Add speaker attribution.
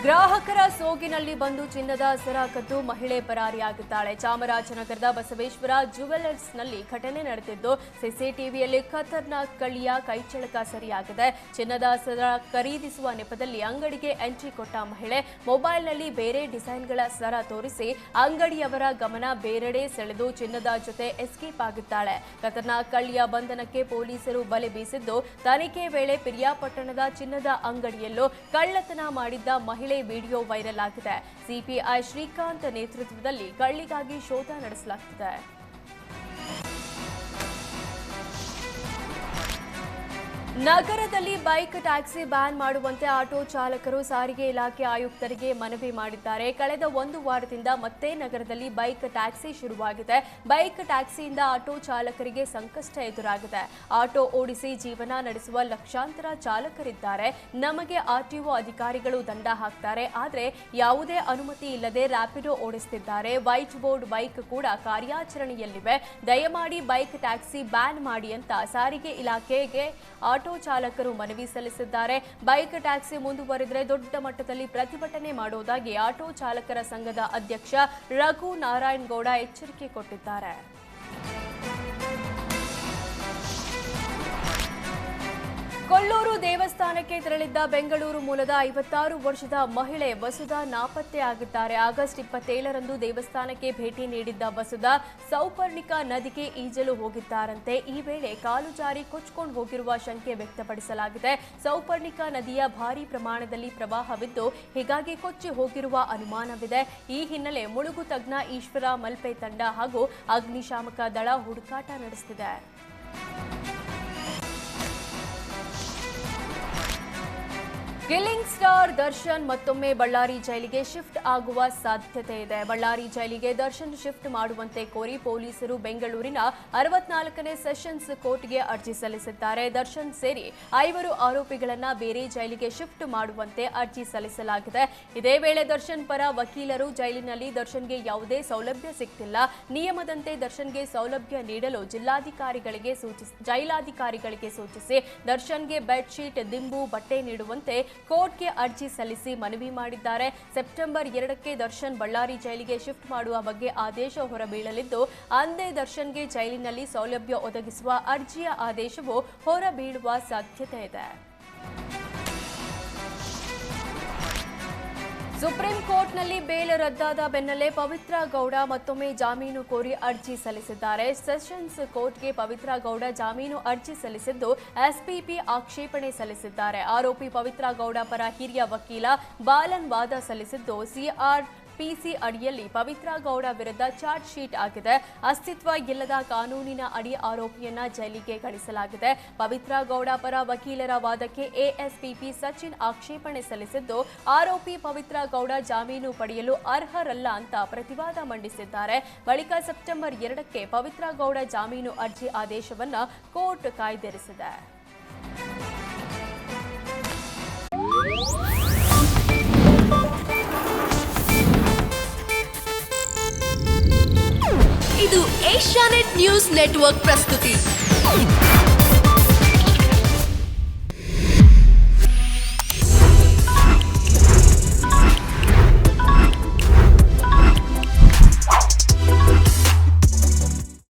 Speaker 1: ಗ್ರಾಹಕರ ಸೋಗಿನಲ್ಲಿ ಬಂದು ಚಿನ್ನದ ಸರ ಕದ್ದು ಮಹಿಳೆ ಪರಾರಿಯಾಗಿದ್ದಾಳೆ. ಚಾಮರಾಜನಗರದ ಬಸವೇಶ್ವರ ಜ್ಯುವೆಲರ್ಸ್ನಲ್ಲಿ ಘಟನೆ ನಡೆದಿದ್ದು, ಸಿಸಿಟಿವಿಯಲ್ಲಿ ಖತರ್ನಾಕ್ ಕಳ್ಳಿಯ ಕೈಚಳಕ ಸರಿಯಾಗಿದೆ. ಚಿನ್ನದ ಸರ ಖರೀದಿಸುವ ನೆಪದಲ್ಲಿ ಅಂಗಡಿಗೆ ಎಂಟ್ರಿ ಕೊಟ್ಟ ಮಹಿಳೆ ಮೊಬೈಲ್ನಲ್ಲಿ ಬೇರೆ ಡಿಸೈನ್ಗಳ ಸರ ತೋರಿಸಿ ಅಂಗಡಿಯವರ ಗಮನ ಬೇರೆಡೆ ಸೆಳೆದು ಚಿನ್ನದ ಜೊತೆ ಎಸ್ಕೇಪ್ ಆಗಿದ್ದಾಳೆ. ಖತರ್ನಾಕ್ ಕಳ್ಳಿಯ ಬಂಧನಕ್ಕೆ ಪೊಲೀಸರು ಬಲೆ ಬೀಸಿದ್ದು, ತನಿಖೆ ವೇಳೆ ಪಿರಿಯಾಪಟ್ಟಣದ ಚಿನ್ನದ ಅಂಗಡಿಯಲ್ಲೂ ಕಳ್ಳತನ ಮಾಡಿದ್ದ ಮಹಿಳೆ ವಿಡಿಯೋ ವೈರಲ್ ಆಗಿದೆ. ಸಿಪಿಐ ಶ್ರೀಕಾಂತ್ ನೇತೃತ್ವದಲ್ಲಿ ಕಳ್ಳಿಗಾಗಿ ಶೋಧ ನಡೆಸಲಾಗುತ್ತಿದೆ. ನಗರದಲ್ಲಿ ಬೈಕ್ ಟ್ಯಾಕ್ಸಿ ಬ್ಯಾನ್ ಮಾಡುವಂತೆ ಆಟೋ ಚಾಲಕರು ಸಾರಿಗೆ ಇಲಾಖೆ ಆಯುಕ್ತರಿಗೆ ಮನವಿ ಮಾಡಿದ್ದಾರೆ. ಕಳೆದ ಒಂದು ವಾರದಿಂದ ಮತ್ತೆ ನಗರದಲ್ಲಿ ಬೈಕ್ ಟ್ಯಾಕ್ಸಿ ಶುರುವಾಗಿದೆ. ಬೈಕ್ ಟ್ಯಾಕ್ಸಿಯಿಂದ ಆಟೋ ಚಾಲಕರಿಗೆ ಸಂಕಷ್ಟ ಎದುರಾಗಿದೆ. ಆಟೋ ಓಡಿಸಿ ಜೀವನ ನಡೆಸುವ ಲಕ್ಷಾಂತರ ಚಾಲಕರಿದ್ದಾರೆ. ನಮಗೆ ಆರ್ಟಿಒ ಅಧಿಕಾರಿಗಳು ದಂಡ ಹಾಕ್ತಾರೆ, ಆದರೆ ಯಾವುದೇ ಅನುಮತಿ ಇಲ್ಲದೆ ರ್ಯಾಪಿಡೋ ಓಡಿಸುತ್ತಿದ್ದಾರೆ. ವೈಟ್ ಬೋರ್ಡ್ ಬೈಕ್ ಕೂಡ ಕಾರ್ಯಾಚರಣೆಯಲ್ಲಿವೆ. ದಯಮಾಡಿ ಬೈಕ್ ಟ್ಯಾಕ್ಸಿ ಬ್ಯಾನ್ ಮಾಡಿ ಅಂತ ಸಾರಿಗೆ ಇಲಾಖೆಗೆ ಆಟೋ ಚಾಲಕರು ಮನವಿ ಸಲ್ಲಿಸಿದ್ದಾರೆ. ಬೈಕ್ ಟ್ಯಾಕ್ಸಿ ಮುಂದುವರೆದರೆ ದೊಡ್ಡ ಮಟ್ಟದಲ್ಲಿ ಪ್ರತಿಭಟನೆ ಮಾಡುವುದಾಗಿ ಆಟೋ ಚಾಲಕರ ಸಂಘದ ಅಧ್ಯಕ್ಷ ರಘು ನಾರಾಯಣಗೌಡ ಎಚ್ಚರಿಕೆ ಕೊಟ್ಟಿದ್ದಾರೆ. ಕೊಲ್ಲೂರು ದೇವಸ್ಥಾನಕ್ಕೆ ತೆರಳಿದ್ದ ಬೆಂಗಳೂರು ಮೂಲದ 56 ವರ್ಷದ ಮಹಿಳೆ ವಸುಧಾ ನಾಪತ್ತೆಯಾಗಿದ್ದಾರೆ. ಆಗಸ್ಟ್ 27ರಂದು ದೇವಸ್ಥಾನಕ್ಕೆ ಭೇಟಿ ನೀಡಿದ್ದ ವಸುಧಾ ಸೌಪರ್ಣಿಕಾ ನದಿಗೆ ಈಜಲು ಹೋಗಿದ್ದಾರಂತೆ. ಈ ವೇಳೆ ಕಾಲು ಜಾರಿ ಕೊಚ್ಚಿಕೊಂಡು ಹೋಗಿರುವ ಶಂಕೆ ವ್ಯಕ್ತಪಡಿಸಲಾಗಿದೆ. ಸೌಪರ್ಣಿಕಾ ನದಿಯ ಭಾರೀ ಪ್ರಮಾಣದಲ್ಲಿ ಪ್ರವಾಹವಿದ್ದು, ಹೀಗಾಗಿ ಕೊಚ್ಚಿ ಹೋಗಿರುವ ಅನುಮಾನವಿದೆ. ಈ ಹಿನ್ನೆಲೆ ಮುಳುಗು ತಜ್ಞ ಈಶ್ವರ ಮಲ್ಪೆ ತಂಡ ಹಾಗೂ ಅಗ್ನಿಶಾಮಕ ದಳ ಹುಡುಕಾಟ ನಡೆಸುತ್ತಿದೆ. ಕಿಲ್ಲಿಂಗ್ ಸ್ಟಾರ್ ದರ್ಶನ್ ಮತ್ತೊಮ್ಮೆ ಬಳ್ಳಾರಿ ಜೈಲಿಗೆ ಶಿಫ್ಟ್ ಆಗುವ ಸಾಧ್ಯತೆ ಇದೆ. ಬಳ್ಳಾರಿ ಜೈಲಿಗೆ ದರ್ಶನ್ ಶಿಫ್ಟ್ ಮಾಡುವಂತೆ ಕೋರಿ ಪೊಲೀಸರು ಬೆಂಗಳೂರಿನ 64ನೇ ಸೆಷನ್ಸ್ ಕೋರ್ಟ್ಗೆ ಅರ್ಜಿ ಸಲ್ಲಿಸಿದ್ದಾರೆ. ದರ್ಶನ್ ಸೇರಿ 5 ಆರೋಪಿಗಳನ್ನು ಬೇರೆ ಜೈಲಿಗೆ ಶಿಫ್ಟ್ ಮಾಡುವಂತೆ ಅರ್ಜಿ ಸಲ್ಲಿಸಲಾಗಿದೆ. ಇದೇ ವೇಳೆ ದರ್ಶನ್ ಪರ ವಕೀಲರು ಜೈಲಿನಲ್ಲಿ ದರ್ಶನ್ಗೆ ಯಾವುದೇ ಸೌಲಭ್ಯ ಸಿಗ್ತಿಲ್ಲ, ನಿಯಮದಂತೆ ದರ್ಶನ್ಗೆ ಸೌಲಭ್ಯ ನೀಡಲು ಜೈಲಾಧಿಕಾರಿಗಳಿಗೆ ಸೂಚಿಸಿ ದರ್ಶನ್ಗೆ ಬೆಡ್ಶೀಟ್, ದಿಂಬು, ಬಟ್ಟೆ ನೀಡುವಂತೆ ಕೋರ್ಟ್ಗೆ ಅರ್ಜಿ ಸಲ್ಲಿಸಿ ಮನವಿ ಮಾಡಿದ್ದಾರೆ. ಸೆಪ್ಟೆಂಬರ್ 2ಕ್ಕೆ ದರ್ಶನ್ ಬಳ್ಳಾರಿ ಜೈಲಿಗೆ ಶಿಫ್ಟ್ ಮಾಡುವ ಬಗ್ಗೆ ಆದೇಶ ಹೊರಬೀಳಲಿದ್ದು, ಅಂದೇ ದರ್ಶನ್ಗೆ ಜೈಲಿನಲ್ಲಿ ಸೌಲಭ್ಯ ಒದಗಿಸುವ ಅರ್ಜಿಯ ಆದೇಶವು ಹೊರಬೀಳುವ ಸಾಧ್ಯತೆ ಇದೆ. ಸುಪ್ರೀಂ ಕೋರ್ಟ್ನಲ್ಲಿ ಬೇಲ್ ರದ್ದಾದ ಬೆನ್ನಲ್ಲೇ ಪವಿತ್ರ ಗೌಡ ಮತ್ತೊಮ್ಮೆ ಜಾಮೀನು ಕೋರಿ ಅರ್ಜಿ ಸಲ್ಲಿಸಿದ್ದಾರೆ. ಸೆಷನ್ಸ್ ಕೋರ್ಟ್ಗೆ ಪವಿತ್ರ ಗೌಡ ಜಾಮೀನು ಅರ್ಜಿ ಸಲ್ಲಿಸಿದ್ದು, ಎಸ್ಪಿಪಿ ಆಕ್ಷೇಪಣೆ ಸಲ್ಲಿಸಿದ್ದಾರೆ. ಆರೋಪಿ ಪವಿತ್ರ ಗೌಡ ಪರ ಹಿರಿಯ ವಕೀಲ ಬಾಲನ್ ವಾದ ಸಲ್ಲಿಸಿದ್ದು, ಸಿಆರ್ಪಿಸಿ ಅಡಿಯಲ್ಲಿ ಪವಿತ್ರ ಗೌಡ ವಿರುದ್ಧ ಚಾರ್ಜ್ ಶೀಟ್ ಆಗಿದೆ. ಅಸ್ತಿತ್ವ ಇಲ್ಲದ ಕಾನೂನಿನ ಅಡಿ ಆರೋಪಿಯನ್ನ ಜೈಲಿಗೆ ಕಳಿಸಲಾಗಿದೆ. ಪವಿತ್ರ ಗೌಡ ಪರ ವಕೀಲರ ವಾದಕ್ಕೆ ಎಎಸ್ಪಿಪಿ ಸಚಿನ್ ಆಕ್ಷೇಪಣೆ ಸಲ್ಲಿಸಿದ್ದು, ಆರೋಪಿ ಪವಿತ್ರ ಗೌಡ ಜಾಮೀನು ಪಡೆಯಲು ಅರ್ಹರಲ್ಲ ಅಂತ ಪ್ರತಿವಾದ ಮಂಡಿಸಿದ್ದಾರೆ. ಬಳಿಕ ಸೆಪ್ಟೆಂಬರ್ 2ಕ್ಕೆ ಪವಿತ್ರ ಗೌಡ ಜಾಮೀನು ಅರ್ಜಿ ಆದೇಶವನ್ನ ಕೋರ್ಟ್ ಕಾಯ್ದಿರಿಸಿದೆ.
Speaker 2: ಇದು ಏಷ್ಯಾನೆಟ್ ನ್ಯೂಸ್ ನೆಟ್ವರ್ಕ್ ಪ್ರಸ್ತುತಿ.